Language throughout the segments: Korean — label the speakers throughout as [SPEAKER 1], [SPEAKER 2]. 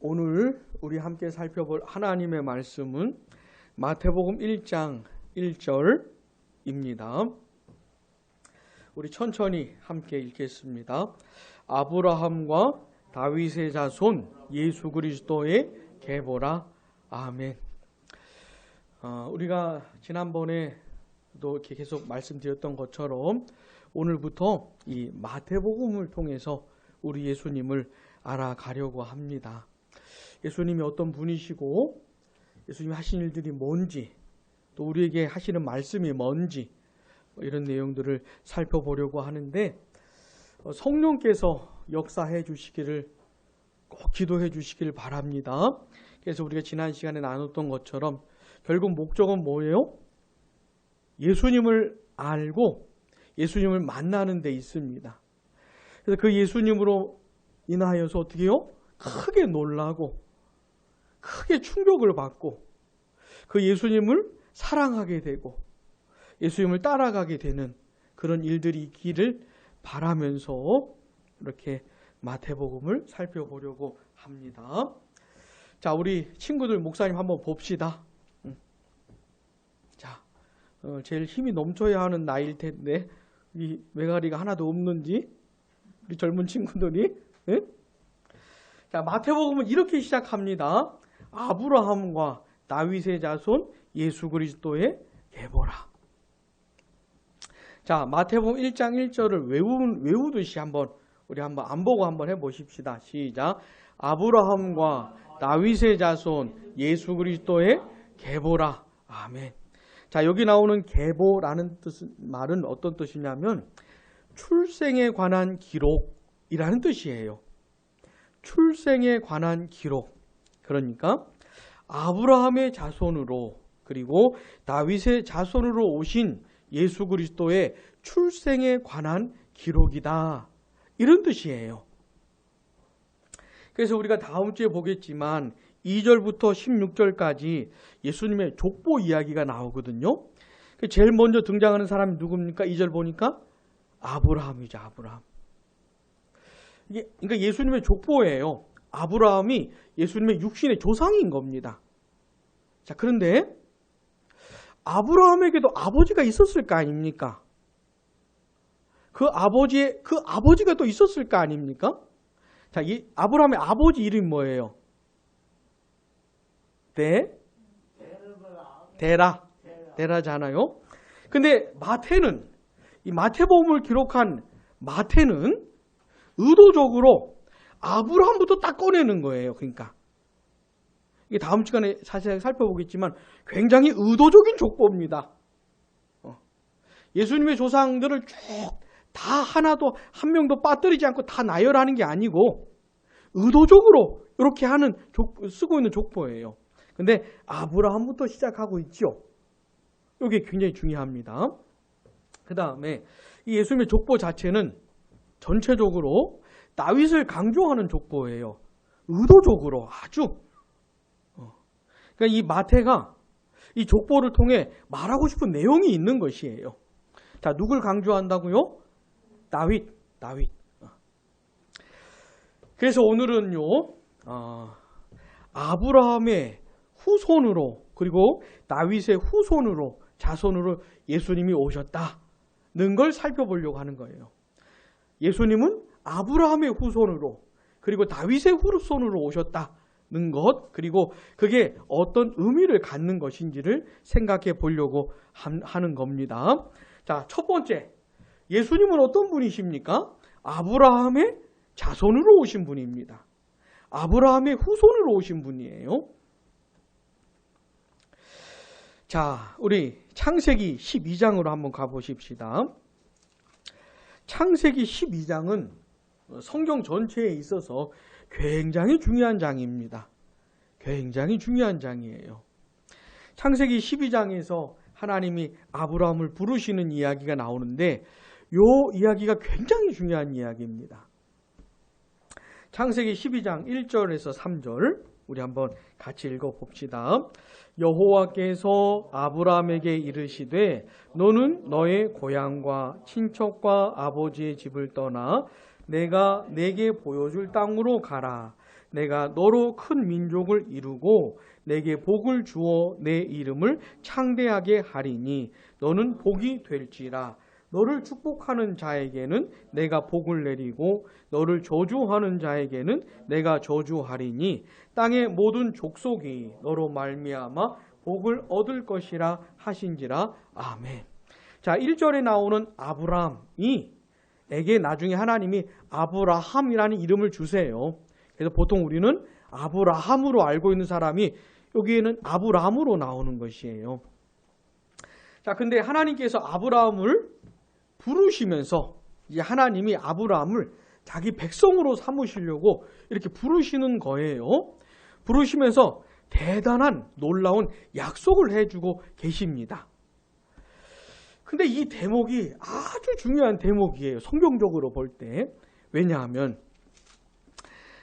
[SPEAKER 1] 오늘 우리 함께 살펴볼 하나님의 말씀은 마태복음 1장 1절입니다. 우리 천천히 함께 읽겠습니다. 아브라함과 다윗의 자손 예수 그리스도의 계보라. 아멘. 우리가 지난번에도 이렇게 계속 말씀드렸던 것처럼 오늘부터 이 마태복음을 통해서 우리 예수님을 알아가려고 합니다. 예수님이 어떤 분이시고 예수님이 하신 일들이 뭔지, 또 우리에게 하시는 말씀이 뭔지, 이런 내용들을 살펴보려고 하는데, 성령께서 역사해 주시기를 꼭 기도해 주시기를 바랍니다. 그래서 우리가 지난 시간에 나눴던 것처럼 결국 목적은 뭐예요? 예수님을 알고 예수님을 만나는 데 있습니다. 그래서 그 예수님으로 인하여서 어떻게 해요? 크게 놀라고 크게 충격을 받고 그 예수님을 사랑하게 되고 예수님을 따라가게 되는 그런 일들이 있기를 바라면서 이렇게 마태복음을 살펴보려고 합니다. 자, 우리 친구들 목사님 한번 봅시다. 자, 제일 힘이 넘쳐야 하는 나이일 텐데 이 메가리가 하나도 없는지 우리 젊은 친구들이. 네? 자, 마태복음은 이렇게 시작합니다. 아브라함과 다윗의 자손 예수 그리스도의 계보라. 자, 마태복음 1장 1절을 외우듯이 우리 한번 안 보고 한번 해보십시다. 시작. 아브라함과 다윗의 자손 예수 그리스도의 계보라. 아멘. 자, 여기 나오는 계보라는 말은 어떤 뜻이냐면 출생에 관한 기록이라는 뜻이에요. 출생에 관한 기록. 그러니까 아브라함의 자손으로 그리고 다윗의 자손으로 오신 예수 그리스도의 출생에 관한 기록이다. 이런 뜻이에요. 그래서 우리가 다음 주에 보겠지만 2절부터 16절까지 예수님의 족보 이야기가 나오거든요. 제일 먼저 등장하는 사람이 누굽니까? 2절 보니까 아브라함이죠. 아브라함. 그러니까 예수님의 족보예요. 아브라함이 예수님의 육신의 조상인 겁니다. 자, 그런데 아브라함에게도 아버지가 있었을 거 아닙니까? 그 아버지가 또 있었을 거 아닙니까? 자, 이 아브라함의 아버지 이름이 뭐예요? 데라잖아요. 근데 이 마태복음을 기록한 마태는 의도적으로 아브라함부터 딱 꺼내는 거예요. 그러니까 이게 다음 시간에 자세하게 살펴보겠지만 굉장히 의도적인 족보입니다. 예수님의 조상들을 쭉 다 하나도 한 명도 빠뜨리지 않고 다 나열하는 게 아니고 의도적으로 이렇게 쓰고 있는 족보예요. 근데 아브라함부터 시작하고 있죠. 이게 굉장히 중요합니다. 그 다음에 이 예수님의 족보 자체는 전체적으로 다윗을 강조하는 족보예요. 의도적으로 아주. 그러니까 이 마태가 이 족보를 통해 말하고 싶은 내용이 있는 것이에요. 자, 누굴 강조한다고요? 다윗. 그래서 오늘은요, 아브라함의 후손으로 그리고 다윗의 후손으로 자손으로 예수님이 오셨다는 걸 살펴보려고 하는 거예요. 예수님은 아브라함의 후손으로 그리고 다윗의 후손으로 오셨다는 것, 그리고 그게 어떤 의미를 갖는 것인지를 생각해 보려고 하는 겁니다. 자, 첫 번째, 예수님은 어떤 분이십니까? 아브라함의 자손으로 오신 분입니다. 아브라함의 후손으로 오신 분이에요. 자, 우리 창세기 12장으로 한번 가보십시다. 창세기 12장은 성경 전체에 있어서 굉장히 중요한 장입니다. 굉장히 중요한 장이에요. 창세기 12장에서 하나님이 아브라함을 부르시는 이야기가 나오는데 이 이야기가 굉장히 중요한 이야기입니다. 창세기 12장 1절에서 3절 우리 한번 같이 읽어봅시다. 여호와께서 아브라함에게 이르시되 너는 너의 고향과 친척과 아버지의 집을 떠나 내가 내게 보여줄 땅으로 가라. 내가 너로 큰 민족을 이루고 내게 복을 주어 내 이름을 창대하게 하리니 너는 복이 될지라. 너를 축복하는 자에게는 내가 복을 내리고 너를 저주하는 자에게는 내가 저주하리니 땅의 모든 족속이 너로 말미암아 복을 얻을 것이라 하신지라. 아멘. 자, 1절에 나오는 아브라함이 에게 나중에 하나님이 아브라함이라는 이름을 주세요. 그래서 보통 우리는 아브라함으로 알고 있는 사람이 여기에는 아브람으로 나오는 것이에요. 자, 근데 하나님께서 아브라함을 부르시면서 이제 하나님이 아브라함을 자기 백성으로 삼으시려고 이렇게 부르시는 거예요. 부르시면서 대단한 놀라운 약속을 해주고 계십니다. 근데 이 대목이 아주 중요한 대목이에요. 성경적으로 볼 때. 왜냐하면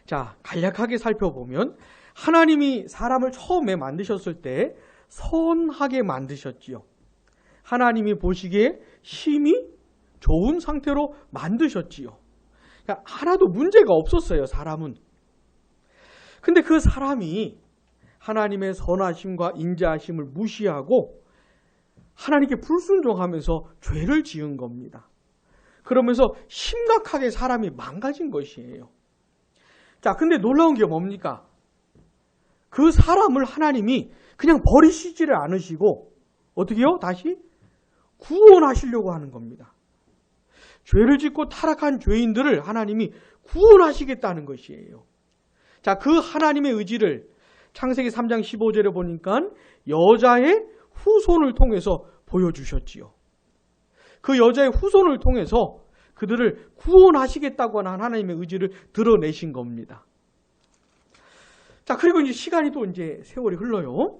[SPEAKER 1] 자, 간략하게 살펴보면 하나님이 사람을 처음에 만드셨을 때 선하게 만드셨지요. 하나님이 보시기에 심히 좋은 상태로 만드셨지요. 그러니까 하나도 문제가 없었어요, 사람은. 근데 그 사람이 하나님의 선하심과 인자하심을 무시하고 하나님께 불순종하면서 죄를 지은 겁니다. 그러면서 심각하게 사람이 망가진 것이에요. 자, 근데 놀라운 게 뭡니까? 그 사람을 하나님이 그냥 버리시지를 않으시고 어떻게 해요? 다시 구원하시려고 하는 겁니다. 죄를 짓고 타락한 죄인들을 하나님이 구원하시겠다는 것이에요. 자, 그 하나님의 의지를 창세기 3장 15절에 보니까 여자의 후손을 통해서 보여주셨지요. 그 여자의 후손을 통해서 그들을 구원하시겠다고 하는 하나님의 의지를 드러내신 겁니다. 자, 그리고 이제 시간이 또 이제 세월이 흘러요.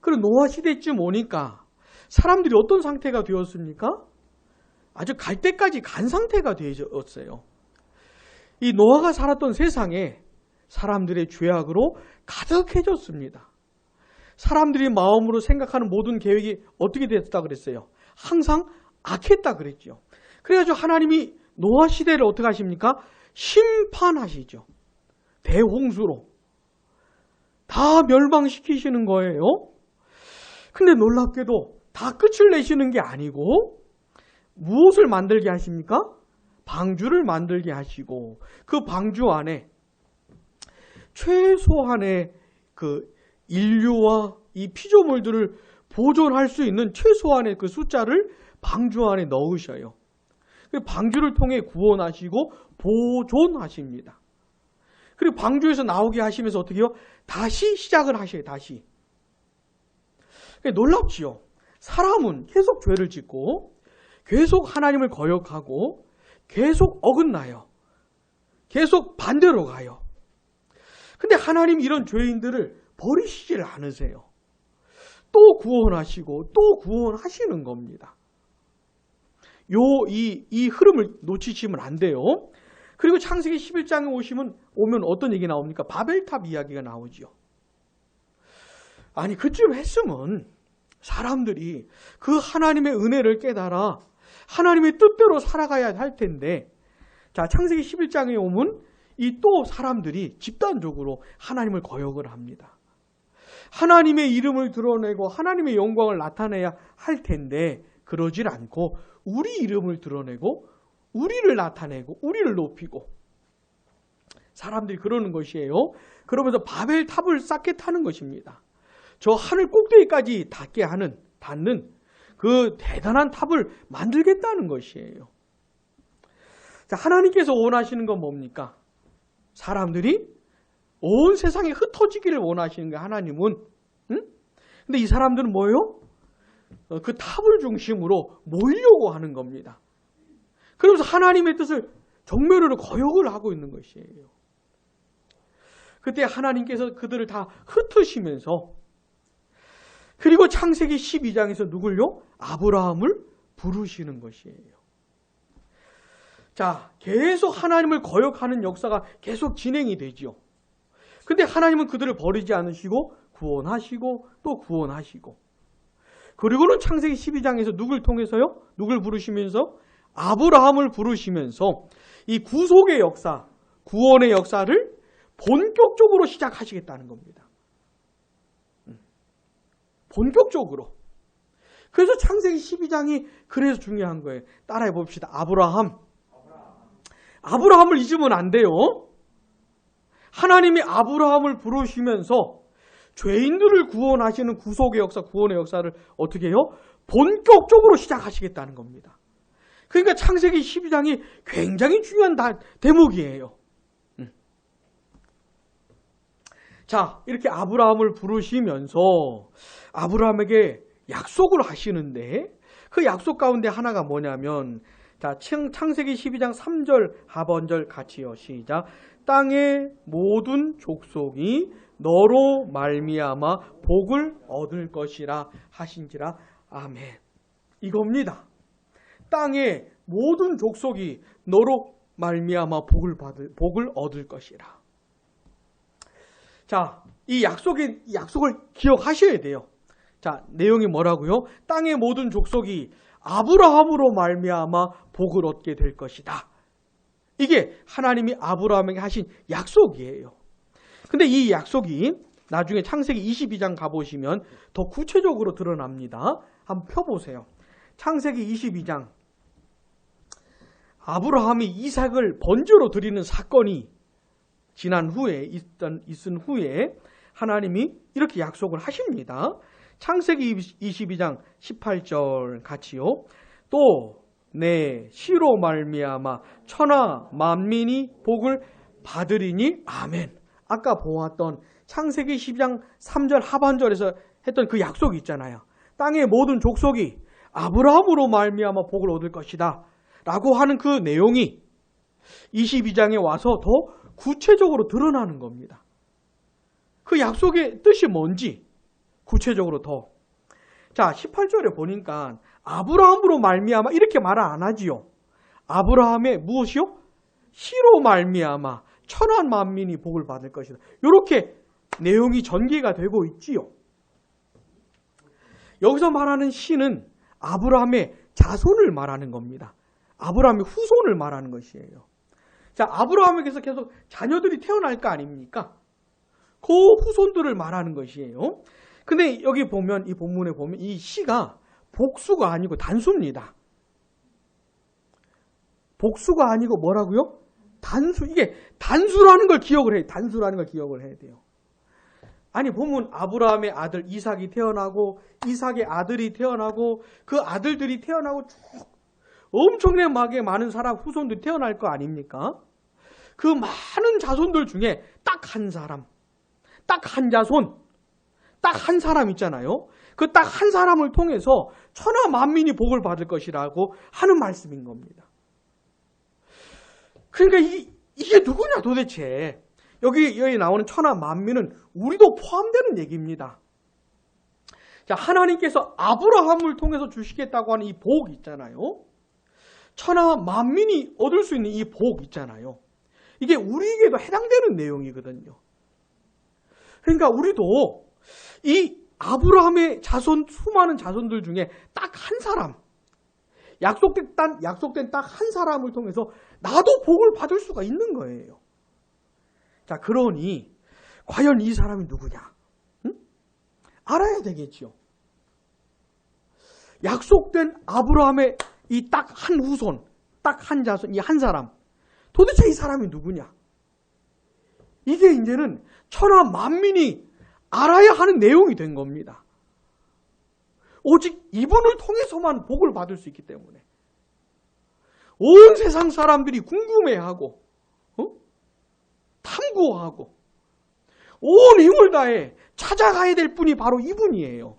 [SPEAKER 1] 그리고 노아 시대쯤 오니까 사람들이 어떤 상태가 되었습니까? 아주 갈 때까지 간 상태가 되었어요. 이 노아가 살았던 세상에 사람들의 죄악으로 가득해졌습니다. 사람들이 마음으로 생각하는 모든 계획이 어떻게 됐다 그랬어요? 항상 악했다 그랬죠. 그래가지고 하나님이 노아 시대를 어떻게 하십니까? 심판하시죠. 대홍수로 다 멸망시키시는 거예요. 근데 놀랍게도 다 끝을 내시는 게 아니고 무엇을 만들게 하십니까? 방주를 만들게 하시고 그 방주 안에 최소한의 그 인류와 이 피조물들을 보존할 수 있는 최소한의 그 숫자를 방주 안에 넣으셔요. 방주를 통해 구원하시고 보존하십니다. 그리고 방주에서 나오게 하시면서 어떻게 해요? 다시 시작을 하셔요. 다시. 놀랍지요. 사람은 계속 죄를 짓고 계속 하나님을 거역하고 계속 어긋나요. 계속 반대로 가요. 근데 하나님 이런 죄인들을 버리시질 않으세요. 또 구원하시고 또 구원하시는 겁니다. 이 흐름을 놓치시면 안 돼요. 그리고 창세기 11장에 오면 어떤 얘기 나옵니까? 바벨탑 이야기가 나오죠. 아니, 그쯤 했으면 사람들이 그 하나님의 은혜를 깨달아 하나님의 뜻대로 살아가야 할 텐데, 자, 창세기 11장에 오면 이 또 사람들이 집단적으로 하나님을 거역을 합니다. 하나님의 이름을 드러내고 하나님의 영광을 나타내야 할 텐데 그러질 않고 우리 이름을 드러내고 우리를 나타내고 우리를 높이고 사람들이 그러는 것이에요. 그러면서 바벨탑을 쌓게 타는 것입니다. 저 하늘 꼭대기까지 닿는 그 대단한 탑을 만들겠다는 것이에요. 자, 하나님께서 원하시는 건 뭡니까? 사람들이 온 세상에 흩어지기를 원하시는 거예요. 하나님은. 응? 근데 이 사람들은 뭐예요? 그 탑을 중심으로 모이려고 하는 겁니다. 그러면서 하나님의 뜻을 정면으로 거역을 하고 있는 것이에요. 그때 하나님께서 그들을 다 흩으시면서 그리고 창세기 12장에서 누굴요? 아브라함을 부르시는 것이에요. 자, 계속 하나님을 거역하는 역사가 계속 진행이 되죠. 근데 하나님은 그들을 버리지 않으시고 구원하시고 또 구원하시고 그리고는 창세기 12장에서 누굴 통해서요? 누굴 부르시면서? 아브라함을 부르시면서 이 구속의 역사, 구원의 역사를 본격적으로 시작하시겠다는 겁니다. 본격적으로. 그래서 창세기 12장이 그래서 중요한 거예요. 따라해 봅시다. 아브라함을 잊으면 안 돼요. 하나님이 아브라함을 부르시면서 죄인들을 구원하시는 구속의 역사, 구원의 역사를 어떻게 해요? 본격적으로 시작하시겠다는 겁니다. 그러니까 창세기 12장이 굉장히 중요한 대목이에요. 자, 이렇게 아브라함을 부르시면서 아브라함에게 약속을 하시는데 그 약속 가운데 하나가 뭐냐면, 자, 창세기 12장 3절 하반절 같이요. 시작. 땅의 모든 족속이 너로 말미암아 복을 얻을 것이라 하신지라. 아멘. 이겁니다. 땅의 모든 족속이 너로 말미암아 복을 얻을 것이라. 자, 이 약속을 기억하셔야 돼요. 자, 내용이 뭐라고요? 땅의 모든 족속이 아브라함으로 말미암아 복을 얻게 될 것이다. 이게 하나님이 아브라함에게 하신 약속이에요. 근데 이 약속이 나중에 창세기 22장 가보시면 더 구체적으로 드러납니다. 한번 펴보세요. 창세기 22장. 아브라함이 이삭을 번제로 드리는 사건이 지난 후에 있은 후에 하나님이 이렇게 약속을 하십니다. 창세기 22장 18절 같이요. 또 내 씨로 말미암아 천하 만민이 복을 받으리니. 아멘. 아까 보았던 창세기 12장 3절 하반절에서 했던 그 약속이 있잖아요. 땅의 모든 족속이 아브라함으로 말미암아 복을 얻을 것이다 라고 하는 그 내용이 22장에 와서 더 구체적으로 드러나는 겁니다. 그 약속의 뜻이 뭔지 구체적으로 더. 자, 18절에 보니까 아브라함으로 말미암아 이렇게 말을 안 하지요. 아브라함의 무엇이요? 씨로 말미암아 천한 만민이 복을 받을 것이다. 이렇게 내용이 전개가 되고 있지요. 여기서 말하는 씨는 아브라함의 자손을 말하는 겁니다. 아브라함의 후손을 말하는 것이에요. 자, 아브라함에게서 계속 자녀들이 태어날 거 아닙니까? 그 후손들을 말하는 것이에요. 근데 여기 보면, 이 본문에 보면 이 씨가 복수가 아니고 단수입니다. 복수가 아니고 뭐라고요? 단수. 이게 단수라는 걸 기억을 해요. 단수라는 걸 기억을 해야 돼요. 아니, 보면 아브라함의 아들 이삭이 태어나고 이삭의 아들이 태어나고 그 아들들이 태어나고 쭉 엄청나게 많은 사람 후손들이 태어날 거 아닙니까? 그 많은 자손들 중에 딱 한 사람, 딱 한 자손, 딱 한 사람 있잖아요. 그 딱 한 사람을 통해서 천하 만민이 복을 받을 것이라고 하는 말씀인 겁니다. 그러니까 이게 누구냐 도대체. 여기 나오는 천하 만민은 우리도 포함되는 얘기입니다. 자, 하나님께서 아브라함을 통해서 주시겠다고 하는 이 복 있잖아요. 천하 만민이 얻을 수 있는 이 복 있잖아요. 이게 우리에게도 해당되는 내용이거든요. 그러니까 우리도 이 아브라함의 자손, 수많은 자손들 중에 딱 한 사람, 약속된 딱 한 사람을 통해서 나도 복을 받을 수가 있는 거예요. 자, 그러니 과연 이 사람이 누구냐? 응? 알아야 되겠죠. 약속된 아브라함의 이 딱 한 후손, 딱 한 자손, 이 한 사람. 도대체 이 사람이 누구냐? 이게 이제는 천하 만민이 알아야 하는 내용이 된 겁니다. 오직 이분을 통해서만 복을 받을 수 있기 때문에. 온 세상 사람들이 궁금해하고 탐구하고 온 힘을 다해 찾아가야 될 분이 바로 이분이에요.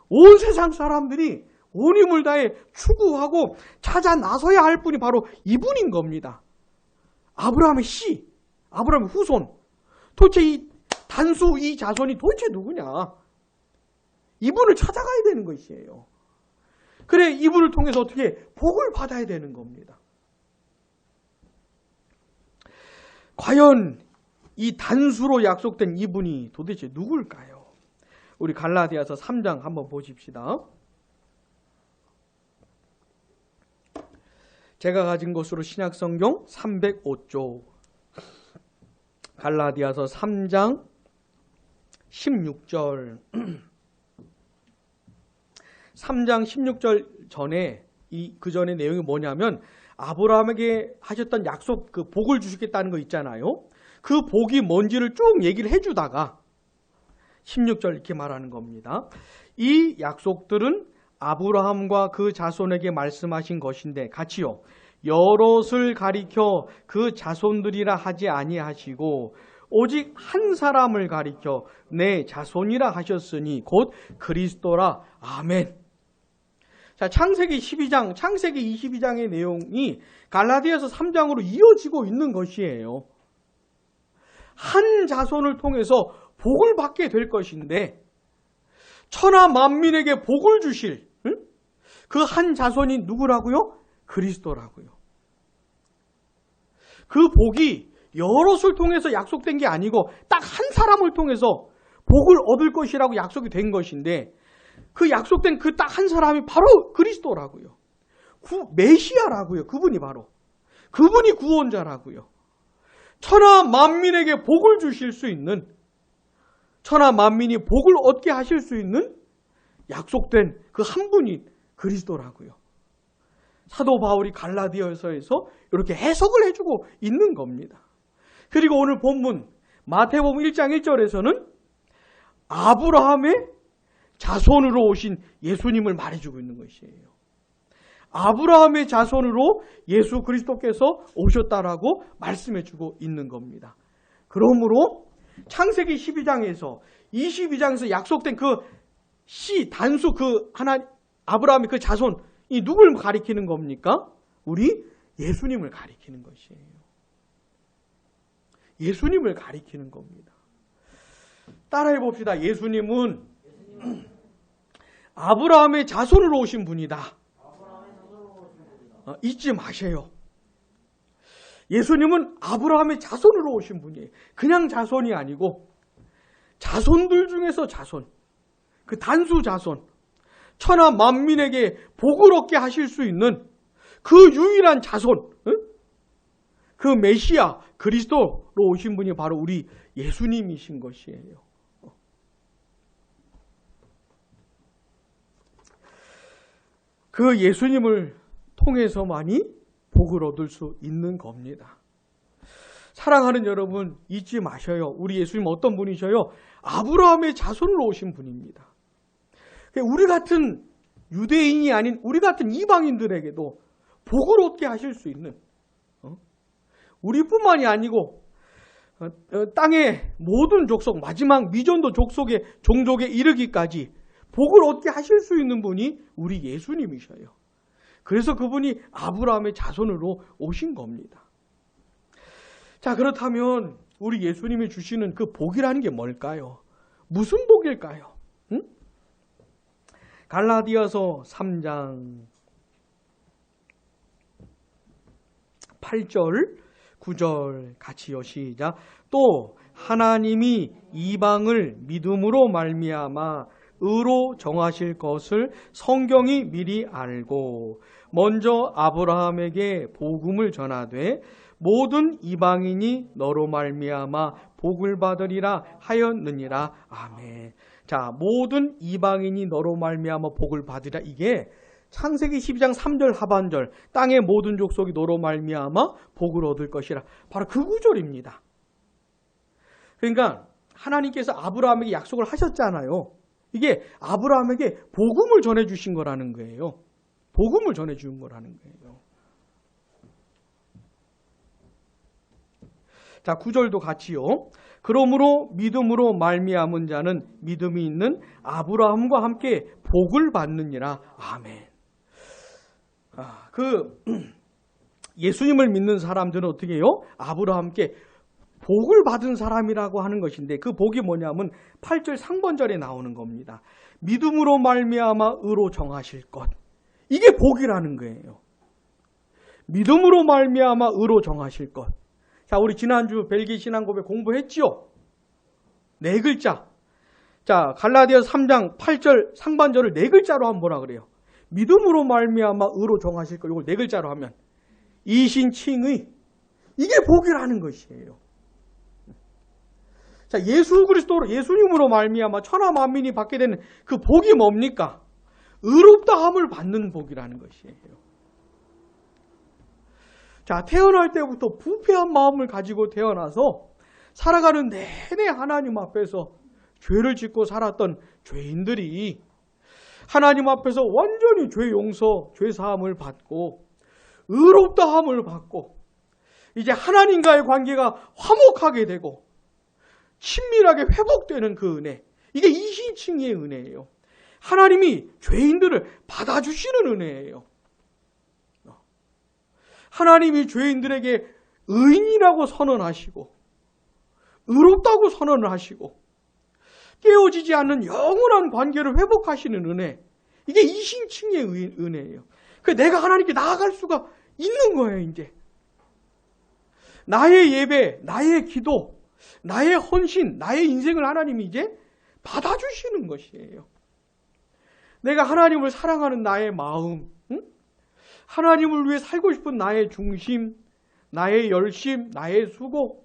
[SPEAKER 1] 온 세상 사람들이 온 힘을 다해 추구하고 찾아 나서야 할 분이 바로 이분인 겁니다. 아브라함의 씨, 아브라함의 후손. 도대체 이 단수, 이 자손이 도대체 누구냐? 이분을 찾아가야 되는 것이에요. 그래, 이분을 통해서 어떻게 복을 받아야 되는 겁니다. 과연 이 단수로 약속된 이분이 도대체 누굴까요? 우리 갈라디아서 3장 한번 보십시다. 제가 가진 것으로 신약성경 305쪽. 갈라디아서 3장 16절 3장 16절 전에 그 전에 내용이 뭐냐면 아브라함에게 하셨던 약속, 그 복을 주시겠다는 거 있잖아요. 그 복이 뭔지를 쭉 얘기를 해주다가 16절 이렇게 말하는 겁니다. 이 약속들은 아브라함과 그 자손에게 말씀하신 것인데 같이요. 여럿을 가리켜 그 자손들이라 하지 아니하시고 오직 한 사람을 가리켜 내 자손이라 하셨으니 곧 그리스도라. 아멘. 자, 창세기 22장의 내용이 갈라디아서 3장으로 이어지고 있는 것이에요. 한 자손을 통해서 복을 받게 될 것인데 천하 만민에게 복을 주실 그 한 자손이 누구라고요? 그리스도라고요. 그 복이 여럿을 통해서 약속된 게 아니고 딱 한 사람을 통해서 복을 얻을 것이라고 약속이 된 것인데 그 약속된 그 딱 한 사람이 바로 그리스도라고요. 메시아라고요. 그분이 구원자라고요. 천하 만민에게 복을 주실 수 있는, 천하 만민이 복을 얻게 하실 수 있는 약속된 그 한 분이 그리스도라고요. 사도 바울이 갈라디아서에서 이렇게 해석을 해주고 있는 겁니다. 그리고 오늘 본문 마태복음 1장 1절에서는 아브라함의 자손으로 오신 예수님을 말해주고 있는 것이에요. 아브라함의 자손으로 예수 그리스도께서 오셨다라고 말씀해주고 있는 겁니다. 그러므로 창세기 12장에서 22장에서 약속된 그 단수 아브라함의 그 자손이 누굴 가리키는 겁니까? 우리 예수님을 가리키는 것이에요. 예수님을 가리키는 겁니다. 따라해 봅시다. 예수님은 아브라함의 자손으로 오신 분이다. 잊지 마세요. 예수님은 아브라함의 자손으로 오신 분이에요. 그냥 자손이 아니고 자손들 중에서 자손, 그 단수 자손, 천하 만민에게 복을 얻게 하실 수 있는 그 유일한 자손, 그 메시아 그리스도로 오신 분이 바로 우리 예수님이신 것이에요. 그 예수님을 통해서만이 복을 얻을 수 있는 겁니다. 사랑하는 여러분, 잊지 마셔요. 우리 예수님 어떤 분이셔요? 아브라함의 자손으로 오신 분입니다. 우리 같은 유대인이 아닌 우리 같은 이방인들에게도 복을 얻게 하실 수 있는, 우리뿐만이 아니고 땅의 모든 족속, 마지막 미전도 종족에 이르기까지 복을 얻게 하실 수 있는 분이 우리 예수님이셔요. 그래서 그분이 아브라함의 자손으로 오신 겁니다. 자, 그렇다면 우리 예수님이 주시는 그 복이라는 게 뭘까요? 무슨 복일까요? 갈라디아서 3장 8절 9절 같이요. 시작. 또 하나님이 이방을 믿음으로 말미암아 의로 정하실 것을 성경이 미리 알고 먼저 아브라함에게 복음을 전하되 모든 이방인이 너로 말미암아 복을 받으리라 하였느니라. 아멘. 자, 모든 이방인이 너로 말미암아 복을 받으리라. 이게 창세기 12장 3절 하반절, 땅의 모든 족속이 너로 말미암아 복을 얻을 것이라. 바로 그 구절입니다. 그러니까 하나님께서 아브라함에게 약속을 하셨잖아요. 이게 아브라함에게 복음을 전해주신 거라는 거예요. 복음을 전해준 거라는 거예요. 자, 9절도 같이요. 그러므로 믿음으로 말미암은 자는 믿음이 있는 아브라함과 함께 복을 받느니라. 아멘. 예수님을 믿는 사람들은 어떻게 해요? 아브라함께 복을 받은 사람이라고 하는 것인데 그 복이 뭐냐면 8절 상반절에 나오는 겁니다. 믿음으로 말미암아 의로 정하실 것. 이게 복이라는 거예요. 믿음으로 말미암아 의로 정하실 것. 자, 우리 지난주 벨기 신앙고백 공부했지요? 네 글자. 자, 갈라디아서 3장 8절 상반절을 네 글자로 한번 뭐라 그래요? 믿음으로 말미암아 의로 정하실 것. 이걸 네 글자로 하면 이신칭의. 이게 복이라는 것이에요. 자, 예수 그리스도로, 예수님으로 말미암아 천하 만민이 받게 되는 그 복이 뭡니까? 의롭다함을 받는 복이라는 것이에요. 자, 태어날 때부터 부패한 마음을 가지고 태어나서 살아가는 내내 하나님 앞에서 죄를 짓고 살았던 죄인들이 하나님 앞에서 완전히 죄 용서, 죄 사함을 받고 의롭다함을 받고 이제 하나님과의 관계가 화목하게 되고 친밀하게 회복되는 그 은혜, 이게 이신칭의 은혜예요. 하나님이 죄인들을 받아주시는 은혜예요. 하나님이 죄인들에게 의인이라고 선언하시고 의롭다고 선언을 하시고 깨어지지 않는 영원한 관계를 회복하시는 은혜, 이게 이신칭의 은혜예요. 내가 하나님께 나아갈 수가 있는 거예요. 이제 나의 예배, 나의 기도, 나의 헌신, 나의 인생을 하나님이 이제 받아주시는 것이에요. 내가 하나님을 사랑하는 나의 마음, 하나님을 위해 살고 싶은 나의 중심, 나의 열심, 나의 수고,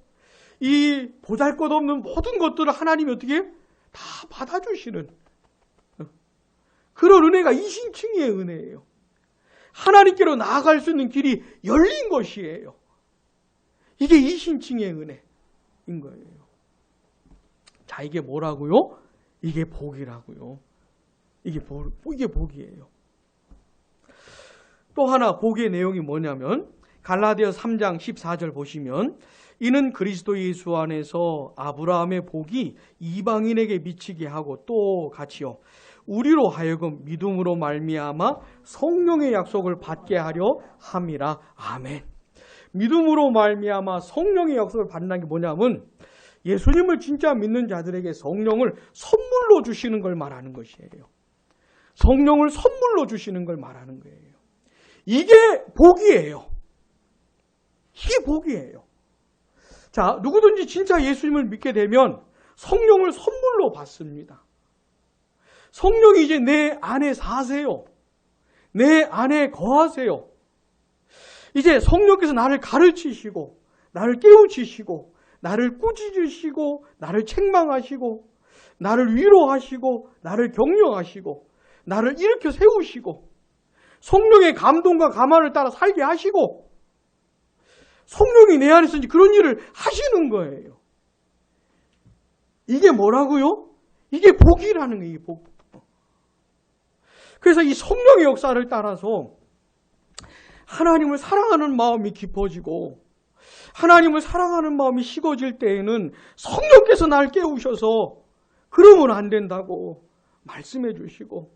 [SPEAKER 1] 이 보잘것없는 모든 것들을 하나님이 어떻게 다 받아주시는 그런 은혜가 이신칭의 은혜예요. 하나님께로 나아갈 수 있는 길이 열린 것이에요. 이게 이신칭의 은혜인 거예요. 자, 이게 뭐라고요? 이게 복이라고요. 이게 복이에요. 또 하나 복의 내용이 뭐냐면 갈라디아 3장 14절 보시면 이는 그리스도 예수 안에서 아브라함의 복이 이방인에게 미치게 하고 또 같이요 우리로 하여금 믿음으로 말미암아 성령의 약속을 받게 하려 함이라. 아멘. 믿음으로 말미암아 성령의 약속을 받는 게 뭐냐면 예수님을 진짜 믿는 자들에게 성령을 선물로 주시는 걸 말하는 것이에요. 성령을 선물로 주시는 걸 말하는 거예요. 이게 복이에요. 이게 복이에요. 자, 누구든지 진짜 예수님을 믿게 되면 성령을 선물로 받습니다. 성령이 이제 내 안에 사세요. 내 안에 거하세요. 이제 성령께서 나를 가르치시고 나를 깨우치시고 나를 꾸짖으시고 나를 책망하시고 나를 위로하시고 나를 격려하시고 나를 일으켜 세우시고 성령의 감동과 감화를 따라 살게 하시고 성령이 내 안에서 이제 그런 일을 하시는 거예요. 이게 뭐라고요? 이게 복이라는 거예요. 이게 복. 그래서 이 성령의 역사를 따라서 하나님을 사랑하는 마음이 깊어지고 하나님을 사랑하는 마음이 식어질 때에는 성령께서 날 깨우셔서 그러면 안 된다고 말씀해 주시고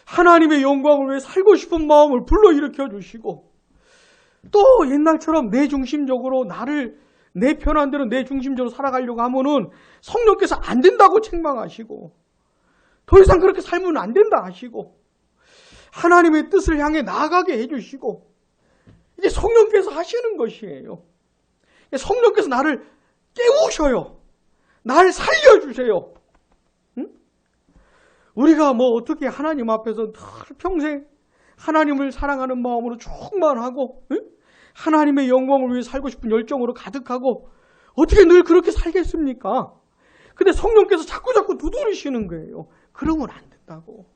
[SPEAKER 1] 하나님의 영광을 위해 살고 싶은 마음을 불러일으켜 주시고 또 옛날처럼 내 중심적으로 나를 내 편한 대로 내 중심적으로 살아가려고 하면은 성령께서 안 된다고 책망하시고 더 이상 그렇게 살면 안 된다 하시고 하나님의 뜻을 향해 나아가게 해주시고 이제 성령께서 하시는 것이에요. 성령께서 나를 깨우셔요. 나를 살려주세요. 응? 우리가 뭐 어떻게 하나님 앞에서 평생 하나님을 사랑하는 마음으로 충만하고 응? 하나님의 영광을 위해 살고 싶은 열정으로 가득하고 어떻게 늘 그렇게 살겠습니까? 근데 성령께서 자꾸 두드리시는 거예요. 그러면 안 된다고.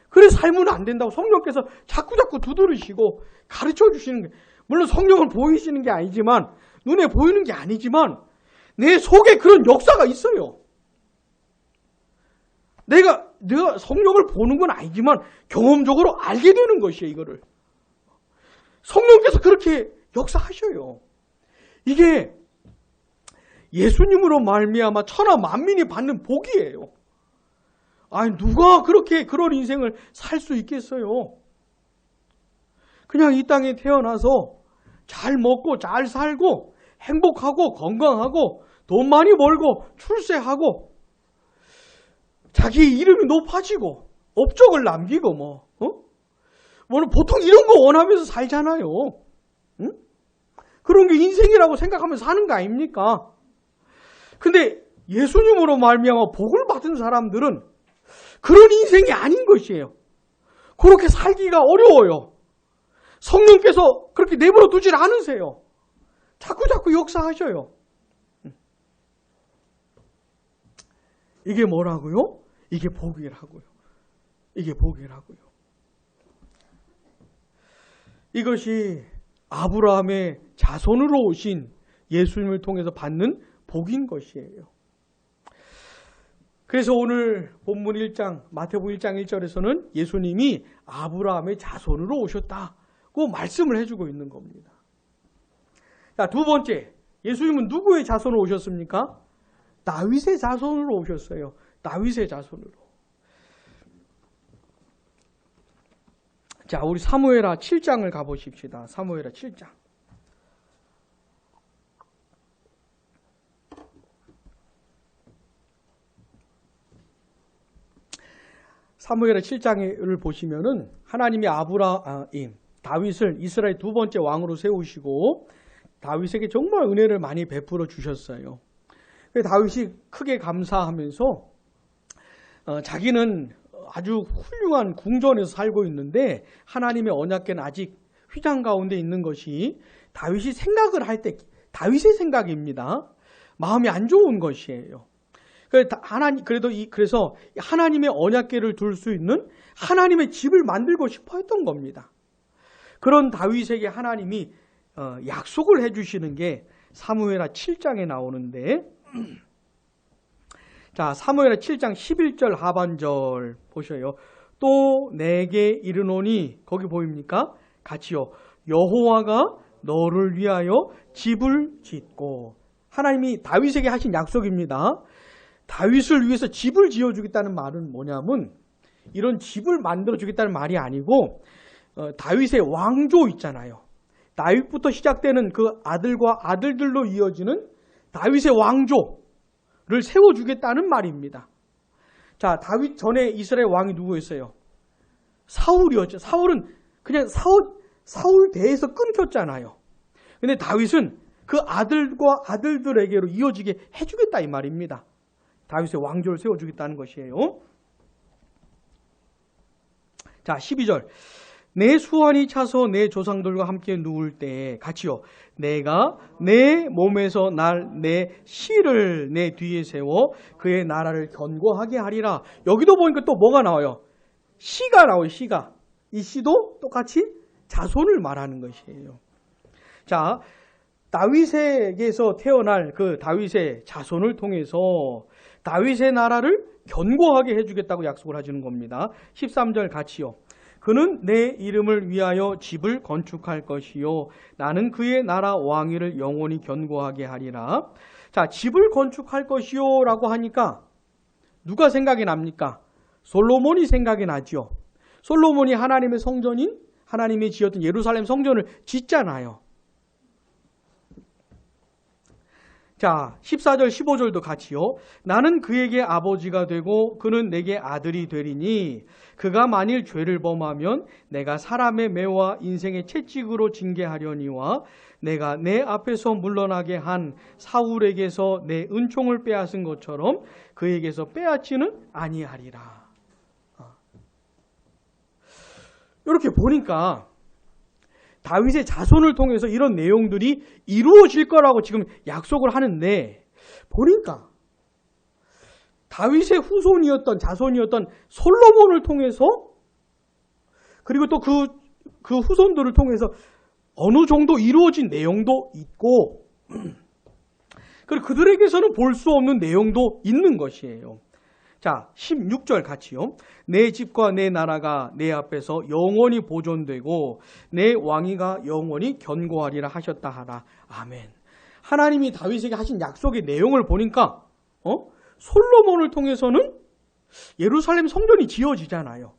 [SPEAKER 1] 그래 살면 안 된다고 성령께서 자꾸 두드리시고 가르쳐 주시는 거예요. 물론 성령을 보이시는 게 아니지만 눈에 보이는 게 아니지만 내 속에 그런 역사가 있어요. 내가 성령을 보는 건 아니지만 경험적으로 알게 되는 것이에요. 이거를. 성령께서 그렇게 역사하셔요. 이게 예수님으로 말미암아 천하 만민이 받는 복이에요. 아니 누가 그렇게 그런 인생을 살 수 있겠어요? 그냥 이 땅에 태어나서 잘 먹고 잘 살고 행복하고 건강하고 돈 많이 벌고 출세하고 자기 이름이 높아지고 업적을 남기고 뭐는 보통 이런 거 원하면서 살잖아요. 응? 그런 게 인생이라고 생각하면서 사는 거 아닙니까? 근데 예수님으로 말미암아 복을 받은 사람들은 그런 인생이 아닌 것이에요. 그렇게 살기가 어려워요. 성령께서 그렇게 내버려 두질 않으세요. 자꾸 역사하셔요. 이게 뭐라고요? 이게 복이라고요. 이게 복이라고요. 이것이 아브라함의 자손으로 오신 예수님을 통해서 받는 복인 것이에요. 그래서 오늘 본문 1장, 마태복음 1장 1절에서는 예수님이 아브라함의 자손으로 오셨다고 말씀을 해주고 있는 겁니다. 자, 두 번째, 예수님은 누구의 자손으로 오셨습니까? 다윗의 자손으로 오셨어요. 다윗의 자손으로. 자, 우리 사무엘하 7장을 가보십시다. 사무엘하 7장. 사무엘하 7장을 보시면은 하나님이 다윗을 이스라엘 두 번째 왕으로 세우시고 다윗에게 정말 은혜를 많이 베풀어 주셨어요. 다윗이 크게 감사하면서 자기는 아주 훌륭한 궁전에서 살고 있는데 하나님의 언약궤는 아직 휘장 가운데 있는 것이 다윗이 생각을 할 때 다윗의 생각입니다. 마음이 안 좋은 것이에요. 그래서 하나님의 언약궤를 둘 수 있는 하나님의 집을 만들고 싶어 했던 겁니다. 그런 다윗에게 하나님이 약속을 해주시는 게 사무엘하 7장에 나오는데, 자, 사무엘하 7장 11절 하반절 보셔요. 또 내게 이르노니, 거기 보입니까? 같이요. 여호와가 너를 위하여 집을 짓고. 하나님이 다윗에게 하신 약속입니다. 다윗을 위해서 집을 지어주겠다는 말은 뭐냐면 이런 집을 만들어주겠다는 말이 아니고 다윗의 왕조 있잖아요. 다윗부터 시작되는 그 아들과 아들들로 이어지는 다윗의 왕조를 세워주겠다는 말입니다. 자, 다윗 전에 이스라엘 왕이 누구였어요? 사울이었죠. 사울은 그냥 사울 대에서 끊겼잖아요. 근데 다윗은 그 아들과 아들들에게로 이어지게 해주겠다 이 말입니다. 다윗의 왕조를 세워주겠다는 것이에요. 자, 12절. 내 수완이 차서 내 조상들과 함께 누울 때 같이요. 내가 내 몸에서 내 씨를 내 뒤에 세워 그의 나라를 견고하게 하리라. 여기도 보니까 또 뭐가 나와요? 씨가 나와요. 씨가. 이 씨도 똑같이 자손을 말하는 것이에요. 자, 다윗에게서 태어날 그 다윗의 자손을 통해서 다윗의 나라를 견고하게 해주겠다고 약속을 해주는 겁니다. 13절 같이요. 그는 내 이름을 위하여 집을 건축할 것이요. 나는 그의 나라 왕위를 영원히 견고하게 하리라. 자, 집을 건축할 것이요 라고 하니까 누가 생각이 납니까? 솔로몬이 생각이 나죠. 솔로몬이 하나님의 성전인 하나님이 지었던 예루살렘 성전을 짓잖아요. 자, 14절 15절도 같이요. 나는 그에게 아버지가 되고 그는 내게 아들이 되리니 그가 만일 죄를 범하면 내가 사람의 매와 인생의 채찍으로 징계하려니와 내가 내 앞에서 물러나게 한 사울에게서 내 은총을 빼앗은 것처럼 그에게서 빼앗지는 아니하리라. 이렇게 보니까 다윗의 자손을 통해서 이런 내용들이 이루어질 거라고 지금 약속을 하는데, 보니까 다윗의 후손이었던 자손이었던 솔로몬을 통해서, 그리고 또 그 후손들을 통해서 어느 정도 이루어진 내용도 있고, 그리고 그들에게서는 볼 수 없는 내용도 있는 것이에요. 자, 16절 같이요. 내 집과 내 나라가 내 앞에서 영원히 보존되고 내 왕위가 영원히 견고하리라 하셨다 하라. 아멘. 하나님이 다윗에게 하신 약속의 내용을 보니까 솔로몬을 통해서는 예루살렘 성전이 지어지잖아요.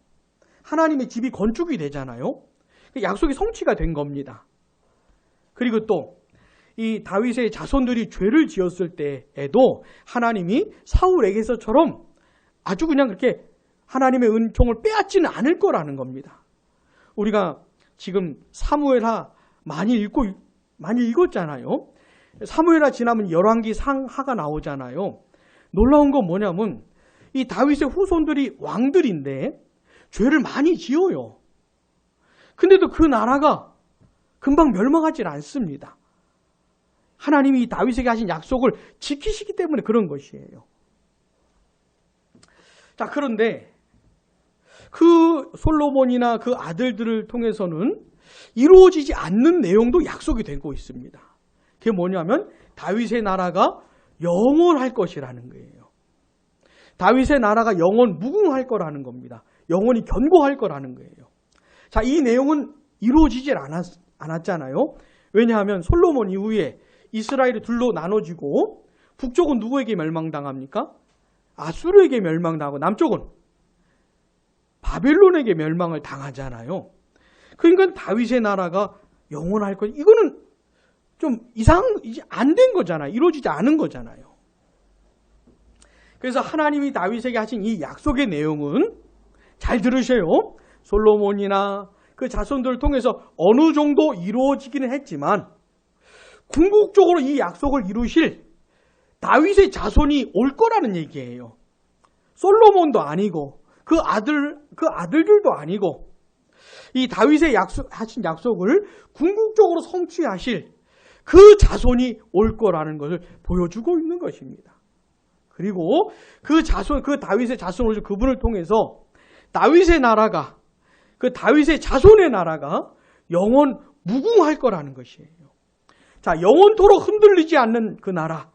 [SPEAKER 1] 하나님의 집이 건축이 되잖아요. 약속이 성취가 된 겁니다. 그리고 또 이 다윗의 자손들이 죄를 지었을 때에도 하나님이 사울에게서처럼 아주 그냥 그렇게 하나님의 은총을 빼앗지는 않을 거라는 겁니다. 우리가 지금 사무엘하 많이 읽었잖아요. 사무엘하 지나면 열왕기 상하가 나오잖아요. 놀라운 건 뭐냐면 이 다윗의 후손들이 왕들인데 죄를 많이 지어요. 근데도 그 나라가 금방 멸망하지 않습니다. 하나님이 이 다윗에게 하신 약속을 지키시기 때문에 그런 것이에요. 자, 그런데 그 솔로몬이나 그 아들들을 통해서는 이루어지지 않는 내용도 약속이 되고 있습니다. 그게 뭐냐면 다윗의 나라가 영원할 것이라는 거예요. 다윗의 나라가 영원 무궁할 거라는 겁니다. 영원히 견고할 거라는 거예요. 자, 이 내용은 이루어지질 않았잖아요. 왜냐하면 솔로몬 이후에 이스라엘이 둘로 나눠지고 북쪽은 누구에게 멸망당합니까? 아수르에게 멸망당하고 남쪽은 바벨론에게 멸망을 당하잖아요. 그러니까 다윗의 나라가 영원할 것, 이거는 좀 안 된 거잖아요. 이루어지지 않은 거잖아요. 그래서 하나님이 다윗에게 하신 이 약속의 내용은 잘 들으셔요. 솔로몬이나 그 자손들을 통해서 어느 정도 이루어지기는 했지만 궁극적으로 이 약속을 이루실 다윗의 자손이 올 거라는 얘기예요. 솔로몬도 아니고 그 아들들도 아니고 이 다윗의 하신 약속을 궁극적으로 성취하실 그 자손이 올 거라는 것을 보여주고 있는 것입니다. 그리고 그 다윗의 자손을 오실 그분을 통해서 다윗의 나라가, 그 다윗의 자손의 나라가 영원 무궁할 거라는 것이에요. 자, 영원토록 흔들리지 않는 그 나라,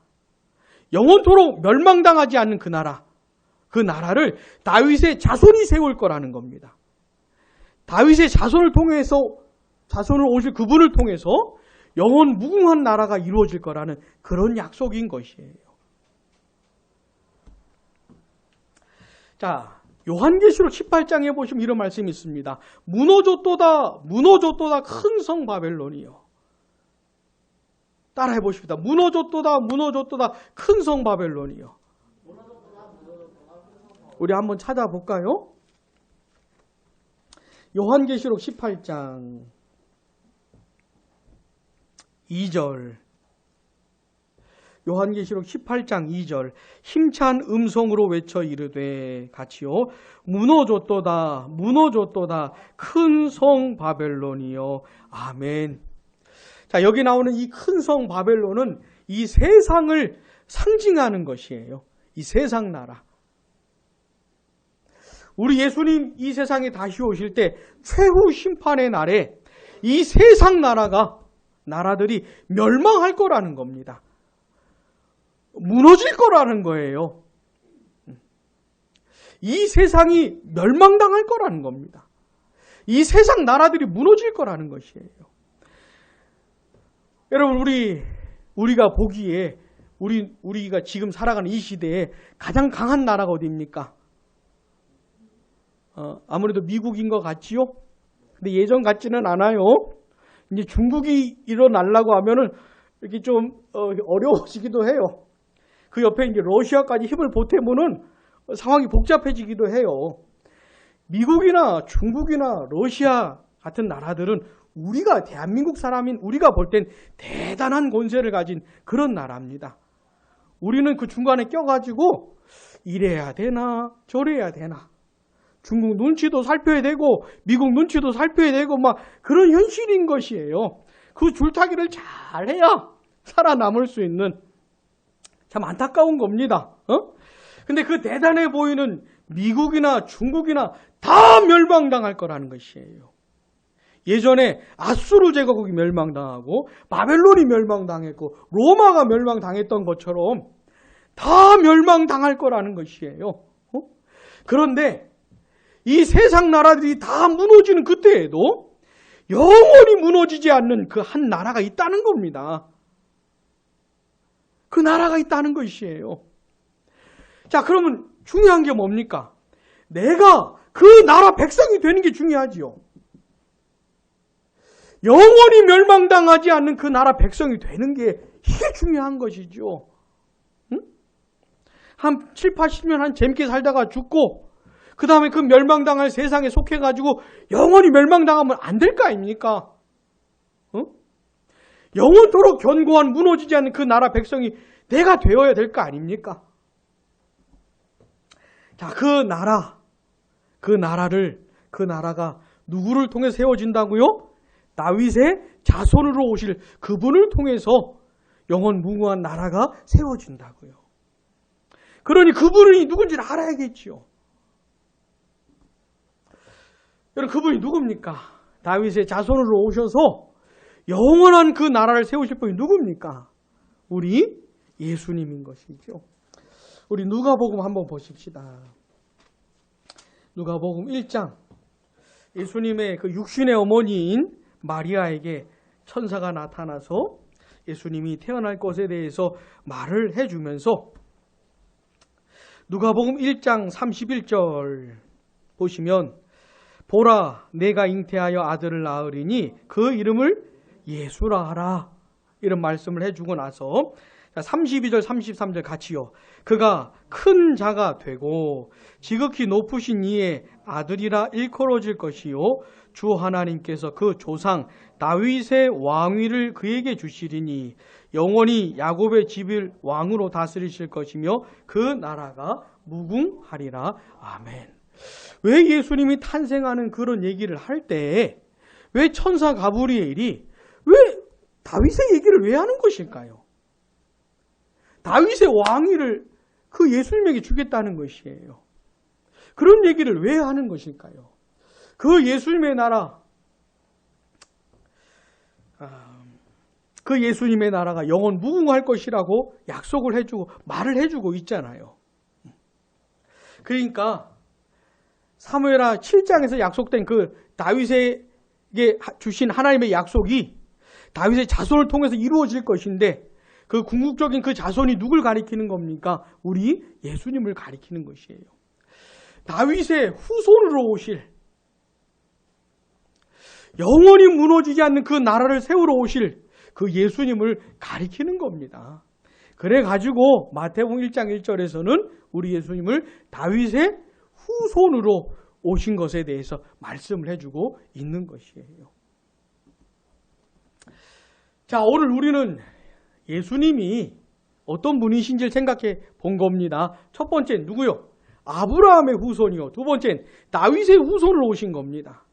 [SPEAKER 1] 영원토록 멸망당하지 않는 그 나라, 그 나라를 다윗의 자손이 세울 거라는 겁니다. 다윗의 자손을 오실 그분을 통해서 영원 무궁한 나라가 이루어질 거라는 그런 약속인 것이에요. 자, 요한계시록 18장에 보시면 이런 말씀이 있습니다. 무너졌도다 큰 성 바벨론이요. 따라해 보십시다. 무너졌도다 큰 성 바벨론이요. 우리 한번 찾아볼까요? 요한계시록 18장 2절. 요한계시록 18장 2절. 힘찬 음성으로 외쳐 이르되 같이요. 무너졌도다 큰 성 바벨론이요. 아멘. 자, 여기 나오는 이 큰 성 바벨론은 이 세상을 상징하는 것이에요. 이 세상 나라. 우리 예수님 이 세상에 다시 오실 때 최후 심판의 날에 이 세상 나라들이 멸망할 거라는 겁니다. 무너질 거라는 거예요. 이 세상이 멸망당할 거라는 겁니다. 이 세상 나라들이 무너질 거라는 것이에요. 여러분, 우리가 보기에 우리가 지금 살아가는 이 시대에 가장 강한 나라가 어디입니까? 아무래도 미국인 것 같지요? 근데 예전 같지는 않아요. 이제 중국이 일어나려고 하면은 이렇게 좀 어려워지기도 해요. 그 옆에 이제 러시아까지 힘을 보태면은 상황이 복잡해지기도 해요. 미국이나 중국이나 러시아 같은 나라들은 우리가 대한민국 사람인 우리가 볼 땐 대단한 권세를 가진 그런 나라입니다. 우리는 그 중간에 껴가지고 이래야 되나 저래야 되나, 중국 눈치도 살펴야 되고 미국 눈치도 살펴야 되고 막 그런 현실인 것이에요. 그 줄타기를 잘해야 살아남을 수 있는, 참 안타까운 겁니다. 근데 그 대단해 보이는 미국이나 중국이나 다 멸망당할 거라는 것이에요. 예전에 아수르 제국이 멸망당하고 바벨론이 멸망당했고 로마가 멸망당했던 것처럼 다 멸망당할 거라는 것이에요. 그런데 이 세상 나라들이 다 무너지는 그때에도 영원히 무너지지 않는 그 한 나라가 있다는 겁니다. 그 나라가 있다는 것이에요. 자, 그러면 중요한 게 뭡니까? 내가 그 나라 백성이 되는 게 중요하지요. 영원히 멸망당하지 않는 그 나라 백성이 되는 게 이게 중요한 것이죠. 응? 한 7, 80년 한 재밌게 살다가 죽고 그 다음에 그 멸망당할 세상에 속해가지고 영원히 멸망당하면 안 될 거 아닙니까? 영원토록 견고한 무너지지 않는 그 나라 백성이 내가 되어야 될 거 아닙니까? 자, 그 나라가 누구를 통해 세워진다고요? 다윗의 자손으로 오실 그분을 통해서 영원 무궁한 나라가 세워진다고요. 그러니 그분이 누군지를 알아야겠지요. 여러분 그분이 누굽니까? 다윗의 자손으로 오셔서 영원한 그 나라를 세우실 분이 누굽니까? 우리 예수님인 것이죠. 우리 누가복음 한번 보십시다. 누가복음 1장. 예수님의 그 육신의 어머니인 마리아에게 천사가 나타나서 예수님이 태어날 것에 대해서 말을 해주면서 누가복음 1장 31절 보시면 보라 내가 잉태하여 아들을 낳으리니 그 이름을 예수라 하라 이런 말씀을 해주고 나서 32절 33절 같이요. 그가 큰 자가 되고 지극히 높으신 이의 아들이라 일컬어질 것이요 주 하나님께서 그 조상 다윗의 왕위를 그에게 주시리니 영원히 야곱의 집을 왕으로 다스리실 것이며 그 나라가 무궁하리라. 아멘. 왜 예수님이 탄생하는 그런 얘기를 할 때 왜 천사 가브리엘이 왜 다윗의 얘기를 왜 하는 것일까요? 다윗의 왕위를 그 예수님에게 주겠다는 것이에요. 그런 얘기를 왜 하는 것일까요? 그 예수님의 나라, 그 예수님의 나라가 영원 무궁할 것이라고 약속을 해주고 말을 해주고 있잖아요. 그러니까 사무엘하 7장에서 약속된 그 다윗에게 주신 하나님의 약속이 다윗의 자손을 통해서 이루어질 것인데 그 궁극적인 그 자손이 누굴 가리키는 겁니까? 우리 예수님을 가리키는 것이에요. 다윗의 후손으로 오실 영원히 무너지지 않는 그 나라를 세우러 오실 그 예수님을 가리키는 겁니다. 그래가지고 마태복음 1장 1절에서는 우리 예수님을 다윗의 후손으로 오신 것에 대해서 말씀을 해주고 있는 것이에요. 자, 오늘 우리는 예수님이 어떤 분이신지를 생각해 본 겁니다. 첫 번째 누구요? 아브라함의 후손이요. 두 번째는 다윗의 후손으로 오신 겁니다.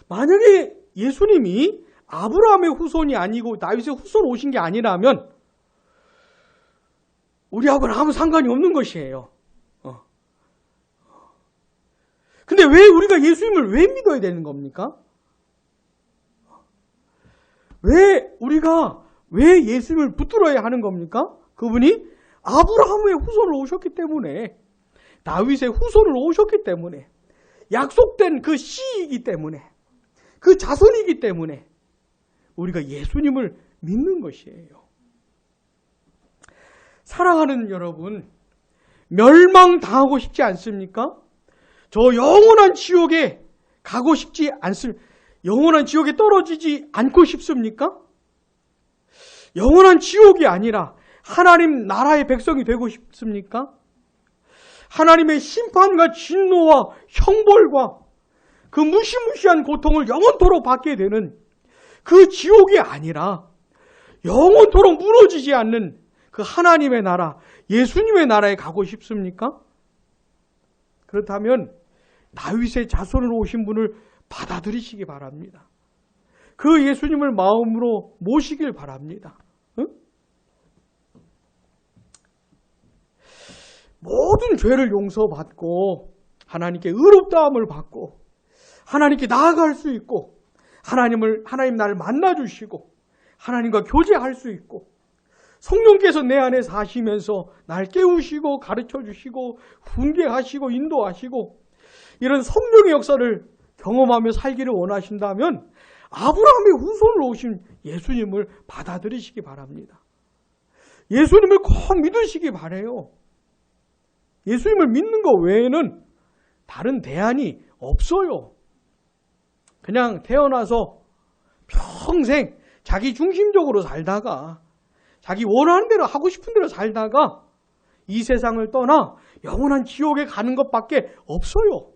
[SPEAKER 1] 만약에 예수님이 아브라함의 후손이 아니고 다윗의 후손으로 오신 게 아니라면 우리하고는 아무 상관이 없는 것이에요. 근데 왜 우리가 예수님을 왜 믿어야 되는 겁니까? 왜 예수님을 붙들어야 하는 겁니까? 그분이 아브라함의 후손으로 오셨기 때문에, 다윗의 후손으로 오셨기 때문에, 약속된 그 씨이기 때문에, 그 자손이기 때문에 우리가 예수님을 믿는 것이에요. 사랑하는 여러분, 멸망당하고 싶지 않습니까? 저 영원한 지옥에 가고 싶지 않습니까? 영원한 지옥에 떨어지지 않고 싶습니까? 영원한 지옥이 아니라 하나님 나라의 백성이 되고 싶습니까? 하나님의 심판과 진노와 형벌과 그 무시무시한 고통을 영원토록 받게 되는 그 지옥이 아니라 영원토록 무너지지 않는 그 하나님의 나라, 예수님의 나라에 가고 싶습니까? 그렇다면 다윗의 자손으로 오신 분을 받아들이시기 바랍니다. 그 예수님을 마음으로 모시길 바랍니다. 응? 모든 죄를 용서받고 하나님께 의롭다함을 받고 하나님께 나아갈 수 있고 하나님 나를 만나주시고 하나님과 교제할 수 있고 성령께서 내 안에 사시면서 날 깨우시고 가르쳐주시고 훈계하시고 인도하시고 이런 성령의 역사를 경험하며 살기를 원하신다면 아브라함의 후손으로 오신 예수님을 받아들이시기 바랍니다. 예수님을 꼭 믿으시기 바라요. 예수님을 믿는 것 외에는 다른 대안이 없어요. 그냥 태어나서 평생 자기 중심적으로 살다가 자기 원하는 대로 하고 싶은 대로 살다가 이 세상을 떠나 영원한 지옥에 가는 것밖에 없어요.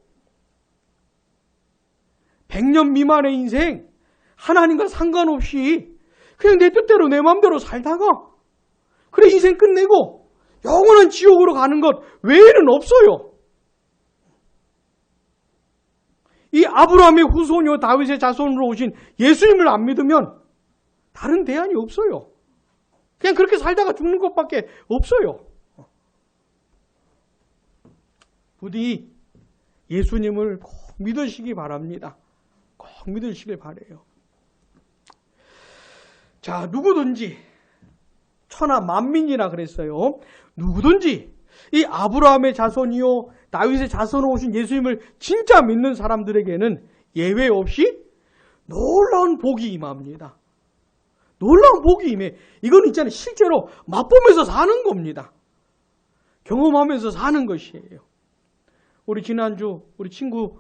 [SPEAKER 1] 100년 미만의 인생 하나님과 상관없이 그냥 내 뜻대로 내 마음대로 살다가 그래 인생 끝내고 영원한 지옥으로 가는 것 외에는 없어요. 이 아브라함의 후손이요 다윗의 자손으로 오신 예수님을 안 믿으면 다른 대안이 없어요. 그냥 그렇게 살다가 죽는 것밖에 없어요. 부디 예수님을 꼭 믿으시기 바랍니다. 꼭 믿으시길 바라요. 자, 누구든지 천하 만민이라 그랬어요. 누구든지 이 아브라함의 자손이요 다윗의 자손으로 오신 예수님을 진짜 믿는 사람들에게는 예외 없이 놀라운 복이 임합니다. 놀라운 복이 임해. 이건 있잖아요. 실제로 맛보면서 사는 겁니다. 경험하면서 사는 것이에요. 우리 지난주 우리 친구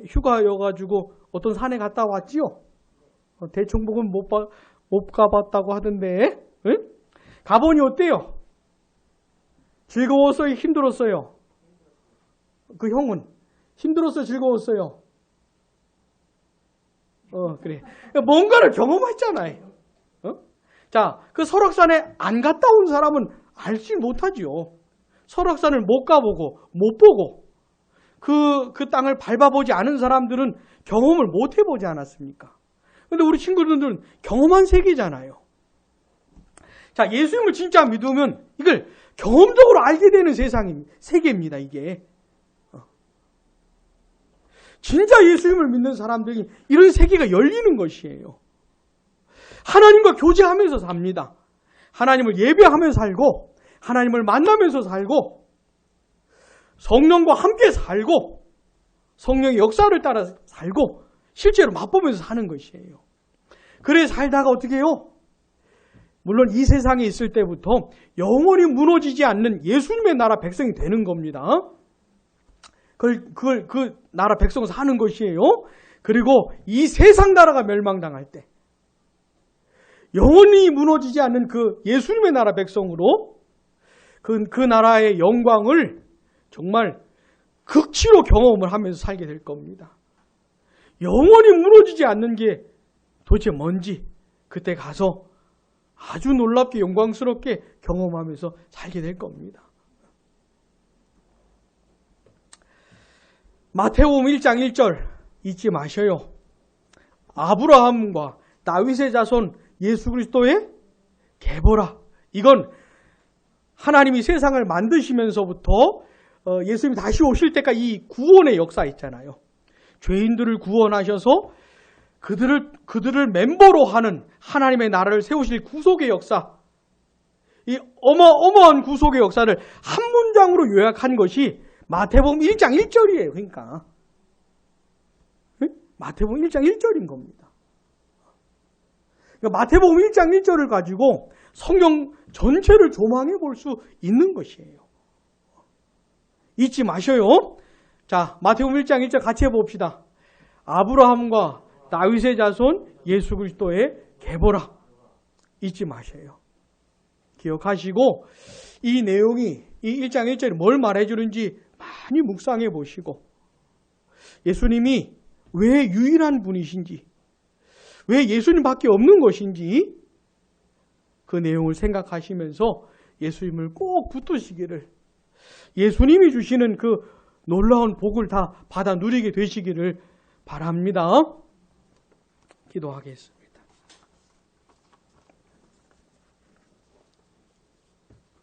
[SPEAKER 1] 휴가여가지고 어떤 산에 갔다 왔지요. 대청복은 못 가봤다고 하던데, 응? 가보니 어때요? 즐거웠어요? 힘들었어요? 그 형은 힘들었어요? 즐거웠어요? 그래. 뭔가를 경험했잖아요. 자, 그 설악산에 안 갔다 온 사람은 알지 못하지요. 설악산을 못 가보고, 못 보고, 그 땅을 밟아보지 않은 사람들은 경험을 못 해보지 않았습니까? 근데 우리 친구들은 경험한 세계잖아요. 자, 예수님을 진짜 믿으면 이걸 경험적으로 알게 되는 세계입니다, 이게. 진짜 예수님을 믿는 사람들이 이런 세계가 열리는 것이에요. 하나님과 교제하면서 삽니다. 하나님을 예배하면서 살고, 하나님을 만나면서 살고, 성령과 함께 살고, 성령의 역사를 따라 살고, 실제로 맛보면서 사는 것이에요. 그래 살다가 어떻게 해요? 물론 이 세상에 있을 때부터 영원히 무너지지 않는 예수님의 나라 백성이 되는 겁니다. 그 나라 백성 사는 것이에요. 그리고 이 세상 나라가 멸망당할 때 영원히 무너지지 않는 그 예수님의 나라 백성으로 그 나라의 영광을 정말 극치로 경험을 하면서 살게 될 겁니다. 영원히 무너지지 않는 게 도대체 뭔지 그때 가서 아주 놀랍게 영광스럽게 경험하면서 살게 될 겁니다. 마태복음 1장 1절 잊지 마셔요. 아브라함과 다윗의 자손 예수 그리스도의 계보라. 이건 하나님이 세상을 만드시면서부터 예수님이 다시 오실 때까지 이 구원의 역사 있잖아요. 죄인들을 구원하셔서 그들을 멤버로 하는 하나님의 나라를 세우실 구속의 역사, 이 어마어마한 구속의 역사를 한 문장으로 요약한 것이 마태복음 1장 1절이에요. 그러니까 마태복음 1장 1절인 겁니다. 그러니까 마태복음 1장 1절을 가지고 성경 전체를 조망해 볼 수 있는 것이에요. 잊지 마셔요. 자, 마태복음 1장 1절 같이 해봅시다. 아브라함과 다윗의 자손 예수 그리스도의 계보라. 잊지 마셔요. 기억하시고 이 내용이 이 1장 1절이 뭘 말해주는지 많이 묵상해 보시고 예수님이 왜 유일한 분이신지 왜 예수님밖에 없는 것인지 그 내용을 생각하시면서 예수님을 꼭 붙드시기를 예수님이 주시는 그 놀라운 복을 다 받아 누리게 되시기를 바랍니다. 기도하겠습니다.